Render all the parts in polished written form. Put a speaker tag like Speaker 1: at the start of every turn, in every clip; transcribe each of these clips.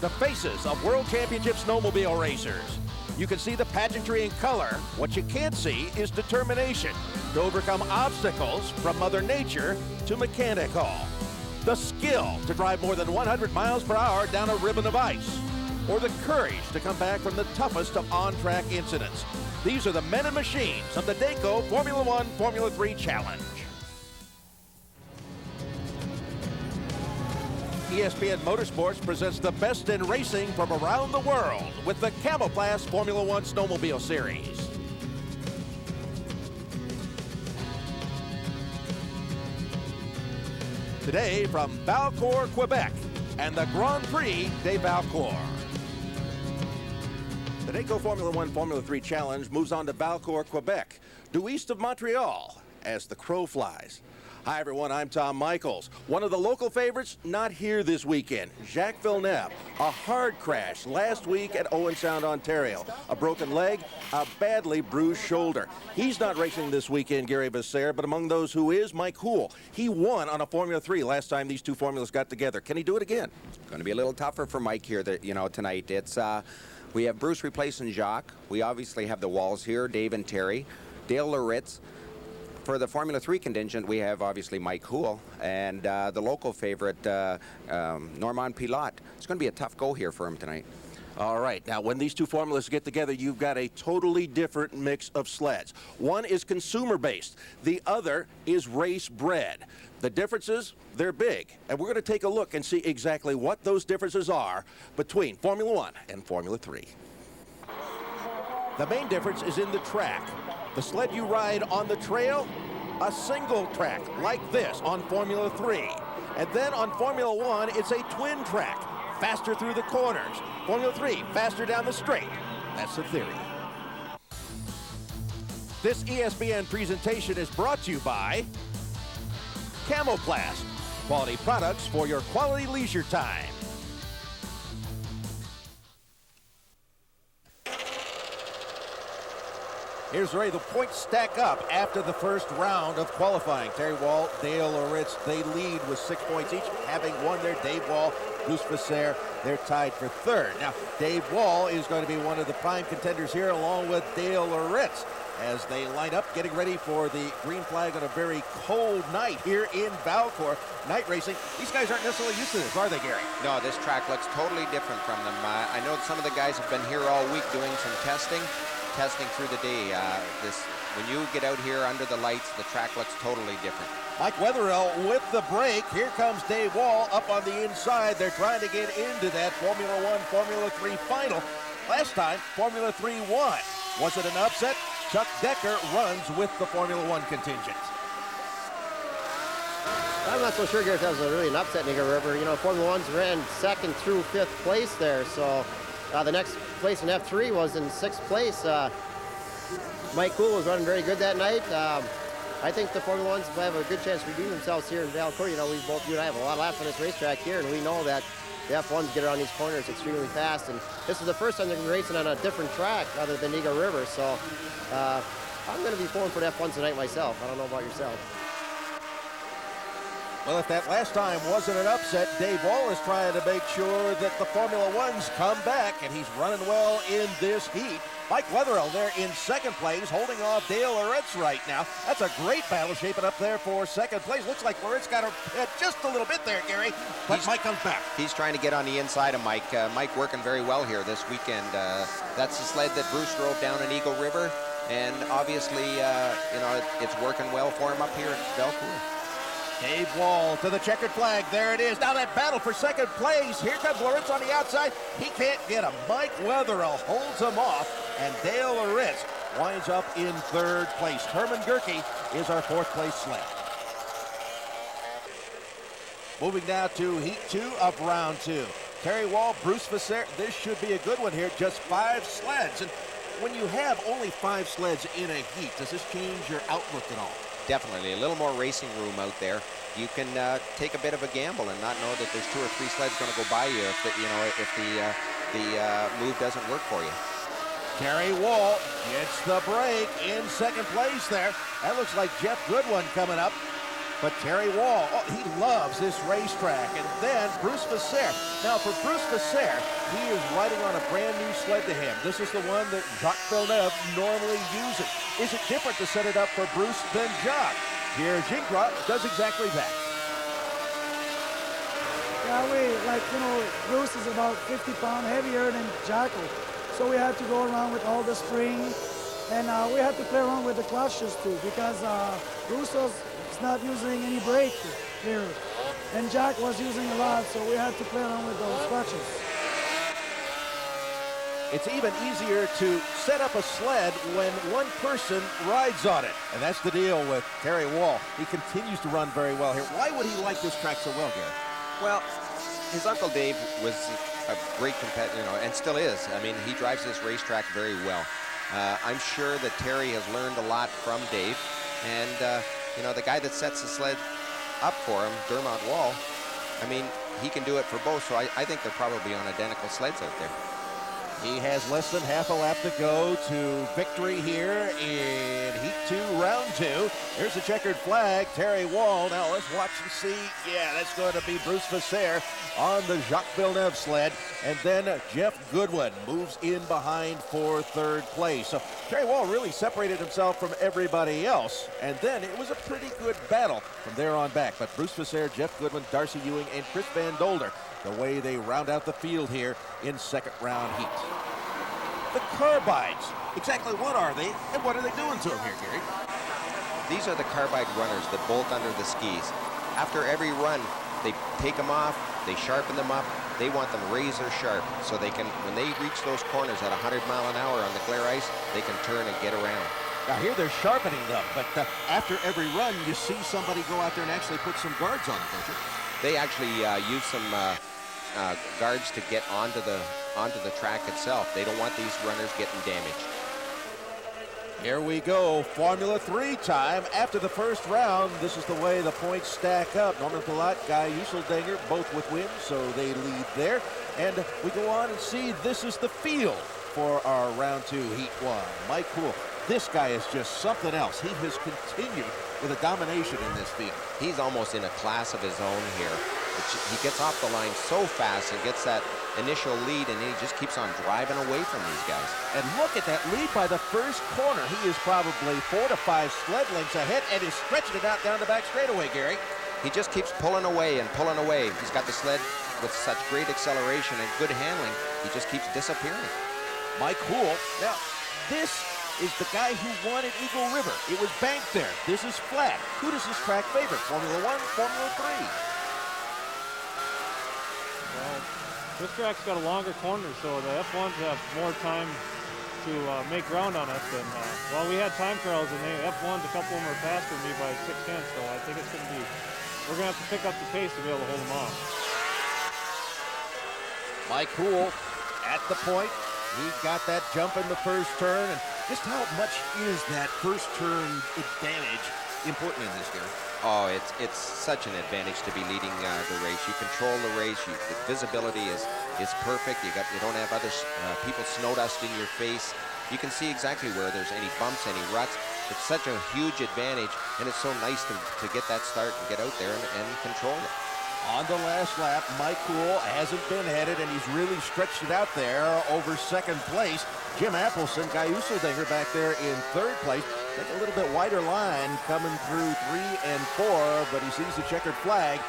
Speaker 1: the faces of World Championship snowmobile racers. You can see the pageantry and color. What you can't see is determination to overcome obstacles from Mother Nature to mechanical. The skill to drive more than 100 miles per hour down a ribbon of ice. Or the courage to come back from the toughest of on-track incidents. These are the men and machines of the Dayco Formula 1 Formula 3 Challenge. ESPN Motorsports presents the best in racing from around the world with the Camoplast Formula 1 Snowmobile Series. Today from Valcourt, Quebec, and the Grand Prix de Valcourt. The Dayco Formula 1 Formula 3 Challenge moves on to Valcourt, Quebec, due east of Montreal, as the crow flies. Hi everyone, I'm Tom Michaels. One of the local favorites not here this weekend, Jacques Villeneuve. A hard crash last week at Owen Sound, Ontario. A broken leg, a badly bruised shoulder. He's not racing this weekend, Gary Visser, but among those who is, Mike Houle. He won on a Formula 3 last time these two formulas got together. Can he do it again?
Speaker 2: Going to be a little tougher for Mike here, tonight. It's we have Bruce replacing Jacques. We obviously have the Walls here, Dave and Terry, Dale Loritz. For the Formula 3 contingent, we have obviously Mike Houle and the local favorite, Normand Pilote. It's going to be a tough go here for him tonight.
Speaker 1: All right, now when these two formulas get together, you've got a totally different mix of sleds. One is consumer-based, the other is race-bred. The differences, they're big, and we're going to take a look and see exactly what those differences are between Formula 1 and Formula 3. The main difference is in the track. The sled you ride on the trail, a single track like this on Formula 3. And then on Formula 1, it's a twin track, faster through the corners. Formula 3, faster down the straight. That's the theory. This ESPN presentation is brought to you by Camoplast, quality products for your quality leisure time. Here's the way the points stack up after the first round of qualifying. Terry Wall, Dale Loritz, they lead with 6 points each, having won their Dave Wall, Bruce Visser, they're tied for third. Now, Dave Wall is going to be one of the prime contenders here, along with Dale Loritz, as they line up, getting ready for the green flag on a very cold night here in Valcourt. Night racing, these guys aren't necessarily used to this, are they, Gary?
Speaker 2: No, this track looks totally different from them. I know some of the guys have been here all week doing some testing through the day. When you get out here under the lights, the track looks totally different.
Speaker 1: Mike Wetherill with the break. Here comes Dave Wall up on the inside. They're trying to get into that Formula 1, Formula 3 final. Last time, Formula 3 won. Was it an upset? Chuck Decker runs with the Formula 1 contingent.
Speaker 3: I'm not so sure, Gary, if that was really an upset in Eagle River. You know, Formula 1's ran second through fifth place there, so the next place in F3 was in sixth place. Mike Houle was running very good that night. I think the Formula 1s have a good chance to redeem themselves here in Valcourt. You know, you and I have a lot of laps on this racetrack here, and we know that the F1s get around these corners extremely fast. And this is the first time they're racing on a different track other than Eagle River. So I'm going to be pulling for the F1s tonight myself. I don't know about yourself.
Speaker 1: Well, if that last time wasn't an upset, Dave Wall is trying to make sure that the Formula 1s come back, and he's running well in this heat. Mike Wetherill there in second place, holding off Dale Loritz right now. That's a great battle shaping up there for second place. Looks like Loritz got her just a little bit there, Gary, but Mike comes back.
Speaker 2: He's trying to get on the inside of Mike. Mike working very well here this weekend. That's the sled that Bruce drove down in Eagle River, and obviously, it's working well for him up here at Valcourt.
Speaker 1: Dave Wall to the checkered flag. There it is. Now that battle for second place. Here comes Loritz on the outside. He can't get him. Mike Wetherill holds him off, and Dale Loritz winds up in third place. Herman Gerke is our fourth place sled. Moving now to heat 2 of round 2. Terry Wall, Bruce Visser. This should be a good one here. Just 5 sleds. And when you have only 5 sleds in a heat, does this change your outlook at all?
Speaker 2: Definitely, a little more racing room out there. You can take a bit of a gamble and not know that there's 2 or 3 sleds going to go by you if the move doesn't work for you.
Speaker 1: Terry Wall gets the break in second place there. That looks like Jeff Goodwin coming up. But Terry Wall, oh, he loves this racetrack. And then Bruce Visser. Now for Bruce Visser, he is riding on a brand new sled to him. This is the one that Jacques Villeneuve normally uses. Is it different to set it up for Bruce than Jacques? Here, Gingras does exactly that.
Speaker 4: Yeah, Bruce is about 50 pounds heavier than Jacques. So we had to go around with all the spring. And we had to play around with the clutches too, because Bruce was not using any brake here. And Jacques was using a lot, so we had to play around with those clutches.
Speaker 1: It's even easier to set up a sled when one person rides on it. And that's the deal with Terry Wall. He continues to run very well here. Why would he like this track so well, Gary?
Speaker 2: Well, his Uncle Dave was a great competitor, and still is. I mean, he drives this racetrack very well. I'm sure that Terry has learned a lot from Dave. And, the guy that sets the sled up for him, Dermot Wall, I mean, he can do it for both. So I think they're probably on identical sleds out there.
Speaker 1: He has less than half a lap to go to victory here in Heat 2, Round 2. Here's the checkered flag, Terry Wall. Now let's watch and see. Yeah, that's going to be Bruce Visser on the Jacques Villeneuve sled. And then Jeff Goodwin moves in behind for third place. So Terry Wall really separated himself from everybody else. And then it was a pretty good battle from there on back. But Bruce Visser, Jeff Goodwin, Darcy Ewing, and Chris Van Dolder, the way they round out the field here in second round heat. The carbides. Exactly what are they, and what are they doing to them here, Gary?
Speaker 2: These are the carbide runners that bolt under the skis. After every run, they take them off, they sharpen them up, they want them razor sharp, so they can, when they reach those corners at 100 mile an hour on the glare ice, they can turn and get around.
Speaker 1: Now here they're sharpening them, but after every run, you see somebody go out there and actually put some guards on it, don't you?
Speaker 2: They actually use some guards to get onto the track itself. They don't want these runners getting damaged.
Speaker 1: Here we go, Formula 3 time. After the first round, this is the way the points stack up. Norman Pilat, Guy Useldinger, both with wins, so they lead there. And we go on and see this is the field for our round 2, heat 1. Mike Poole, this guy is just something else. He has continued with a domination in this field.
Speaker 2: He's almost in a class of his own here. He gets off the line so fast and gets that initial lead, and he just keeps on driving away from these guys.
Speaker 1: And look at that lead by the first corner. He is probably 4 to 5 sled lengths ahead and is stretching it out down the back straightaway, Gary.
Speaker 2: He just keeps pulling away and pulling away. He's got the sled with such great acceleration and good handling. He just keeps disappearing.
Speaker 1: Mike Poole. Now, this is the guy who won at Eagle River. It was banked there. This is flat. Who does this track favor? Formula 1, Formula 3?
Speaker 5: Well, this track's got a longer corner, so the F1s have more time to make ground on us. And well, we had time trials, and the F1s, a couple of them are faster than me by 6 tenths. So I think it's going to be, we're going to have to pick up the pace to be able to hold them off.
Speaker 1: Mike Poole at the point. He got that jump in the first turn. And just how much is that first turn advantage important in this, Gary?
Speaker 2: Oh, it's such an advantage to be leading the race. You control the race. The visibility is perfect. You don't have other people snow dust in your face. You can see exactly where there's any bumps, any ruts. It's such a huge advantage, and it's so nice to get that start and get out there and control it.
Speaker 1: On the last lap, Mike Poole hasn't been headed, and he's really stretched it out there over second place. Jim Appleson, Guy Useldinger back there in third place. Take a little bit wider line coming through 3 and 4, but he sees the checkered flag,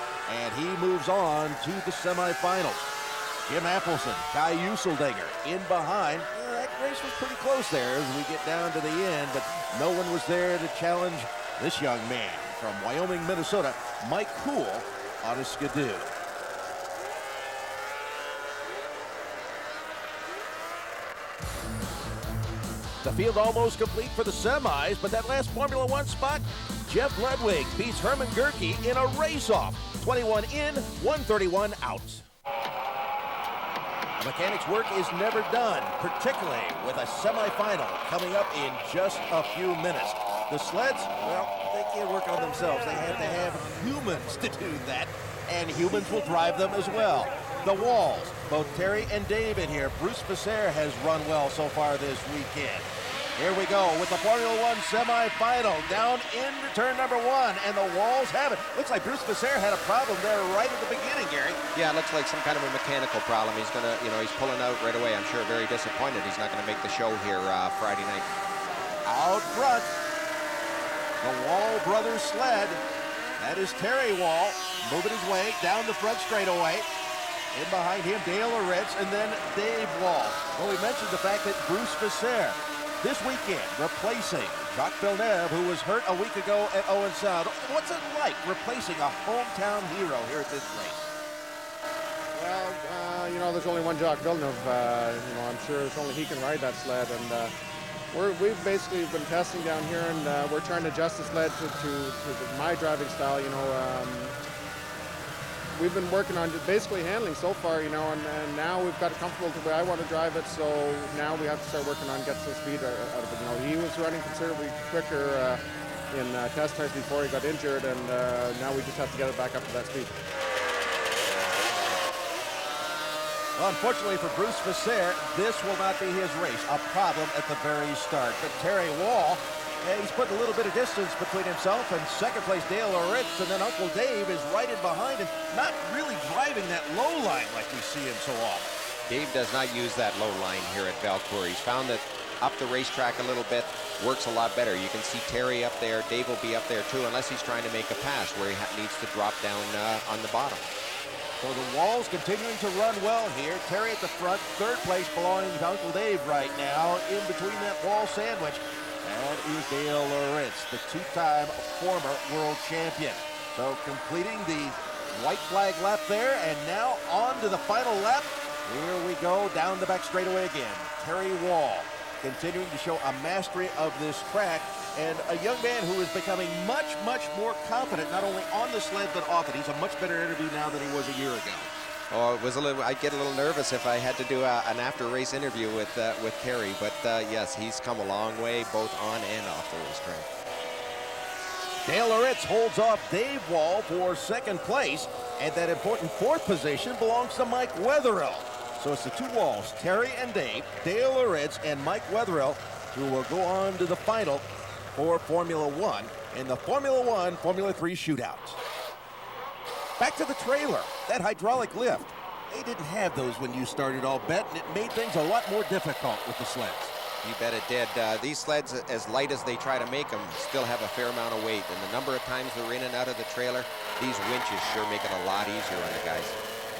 Speaker 1: and he moves on to the semifinals. Jim Appleson, Guy Useldinger in behind. That race was pretty close there as we get down to the end, but no one was there to challenge this young man from Wyoming, Minnesota, Mike Poole, on a skidoo. The field almost complete for the semis, but that last Formula 1 spot, Jeff Ludwig beats Herman Gerke in a race-off. 21 in, 131 out. The mechanic's work is never done, particularly with a semifinal coming up in just a few minutes. The sleds, well, they can't work on themselves. They have to have humans to do that, and humans will drive them as well. The walls, both Terry and David here. Bruce Visser has run well so far this weekend. Here we go with the Formula One semifinal down into turn number 1, and the walls have it. Looks like Bruce Vasseur had a problem there right at the beginning, Gary.
Speaker 2: Yeah, it looks like some kind of a mechanical problem. He's gonna, he's pulling out right away. I'm sure very disappointed he's not gonna make the show here Friday night.
Speaker 1: Out front, the Wall brothers sled. That is Terry Wall moving his way down the front straightaway. In behind him, Dale Loritz, and then Dave Wall. Well, we mentioned the fact that Bruce Vasseur this weekend replacing Jacques Villeneuve, who was hurt a week ago at Owen Sound. What's it like replacing a hometown hero here at this race?
Speaker 6: Well, there's only one Jacques Villeneuve. I'm sure it's only he can ride that sled, and we've basically been testing down here, and we're trying to adjust the sled to my driving style. We've been working on basically handling so far, and now we've got it comfortable the way I want to drive it, so now we have to start working on getting some speed out of it. He was running considerably quicker in test times before he got injured, and now we just have to get it back up to that speed.
Speaker 1: Well, unfortunately for Bruce Vasseur, this will not be his race. A problem at the very start. But Terry Wall, he's put a little bit of distance between himself and second place Dale Loritz, and then Uncle Dave is right in behind him, not really driving that low line like we see him so often.
Speaker 2: Dave does not use that low line here at Valcourt. He's found that up the racetrack a little bit works a lot better. You can see Terry up there. Dave will be up there too, unless he's trying to make a pass where he needs to drop down on the bottom.
Speaker 1: So the Walls continuing to run well here. Terry at the front, third place belonging to Uncle Dave right now. In between that wall sandwich, that is Dale Loritz, the two-time former world champion. So completing the white flag lap there, and now on to the final lap. Here we go, down the back straightaway again. Terry Wall continuing to show a mastery of this track, and a young man who is becoming much, much more confident, not only on the sled but off it. He's a much better interview now than he was a year ago.
Speaker 2: Oh, I'd get a little nervous if I had to do an after-race interview with Terry, but yes, he's come a long way both on and off the racetrack.
Speaker 1: Dale Loritz holds off Dave Wall for second place, and that important fourth position belongs to Mike Wetherill. So it's the two Walls, Terry and Dave, Dale Loritz and Mike Wetherill, who will go on to the final for Formula One in the Formula One, Formula 3 shootout. Back to the trailer, that hydraulic lift. They didn't have those when you started, I'll bet, and it made things a lot more difficult with the sleds.
Speaker 2: You bet it did. These sleds, as light as they try to make them, still have a fair amount of weight, and the number of times they're in and out of the trailer, these winches sure make it a lot easier on the guys.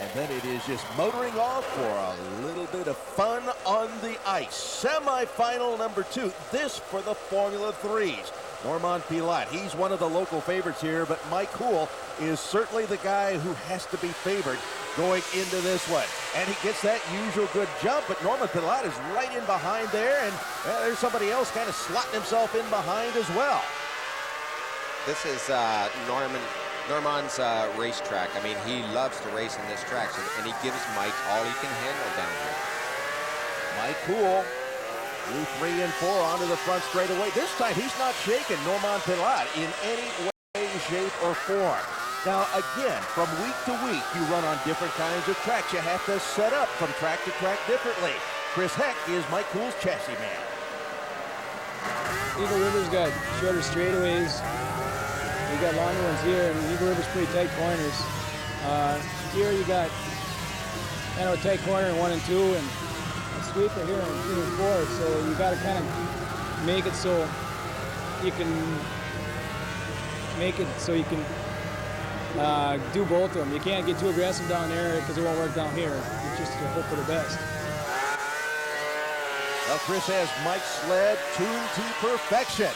Speaker 1: And then it is just motoring off for a little bit of fun on the ice. Semi-final number 2, this for the Formula 3s. Normand Pilat, he's one of the local favorites here, but Mike Cool is certainly the guy who has to be favored going into this one. And he gets that usual good jump, but Normand Pilat is right in behind there, and there's somebody else kind of slotting himself in behind as well.
Speaker 2: This is Normand's racetrack. I mean, he loves to race in this track, and he gives Mike all he can handle down here.
Speaker 1: Mike Cool, through 3 and 4 onto the front straightaway. This time he's not shaking Normand Pilat in any way, shape, or form. Now, again, from week to week, you run on different kinds of tracks. You have to set up from track to track differently. Chris Heck is Mike Cool's chassis man.
Speaker 7: Eagle River's got shorter straightaways. We got longer ones here, and Eagle River's pretty tight corners. Here you got kind of a tight corner in 1 and 2, and a sweeper here in 3 and 4. So you got to kind of make it so you can do both of them. You can't get too aggressive down there because it won't work down here. You just hope for the best.
Speaker 1: Well, Chris has Mike's sled tuned to perfection.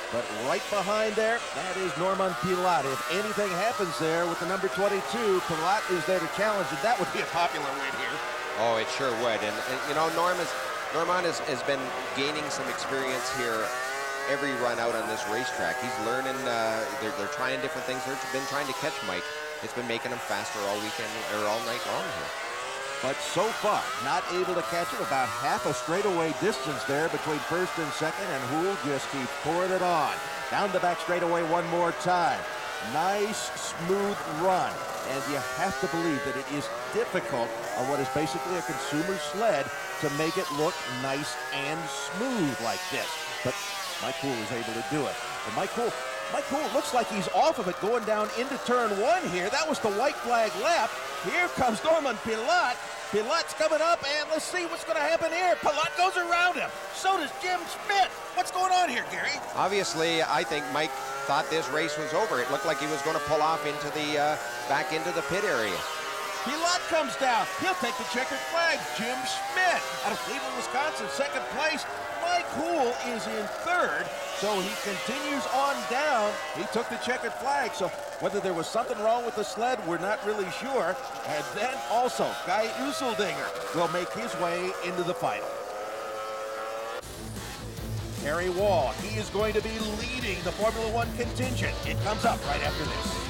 Speaker 1: But right behind there, that is Normand Pilat. If anything happens there with the number 22, Pilat is there to challenge, and that would be a popular win here.
Speaker 2: Oh, it sure would. And you know, Normand has been gaining some experience here every run out on this racetrack. He's learning, they're trying different things. They've been trying to catch Mike. It's been making him faster all weekend, or all night long here.
Speaker 1: But so far, not able to catch him. About half a straightaway distance there between first and second, and Houle just keeps pouring it on. Down the back straightaway one more time. Nice, smooth run. And you have to believe that it is difficult on what is basically a consumer sled to make it look nice and smooth like this. but Mike Cool is able to do it. And Mike Cool looks like he's off of it going down into turn 1 here. That was the white flag lap. Here comes Norman Pilat. Pilat's coming up, and let's see what's going to happen here. Pilat goes around him. So does Jim Schmidt. What's going on here, Gary?
Speaker 2: Obviously, I think Mike thought this race was over. It looked like he was going to pull off into the back into the pit area.
Speaker 1: Pilat comes down. He'll take the checkered flag. Jim Schmidt out of Cleveland, Wisconsin, second place. Mike Cool is in third, so he continues on down. He took the checkered flag, so whether there was something wrong with the sled, we're not really sure. And then also, Guy Useldinger will make his way into the final. Harry Wall, he is going to be leading the Formula One contingent. It comes up right after this.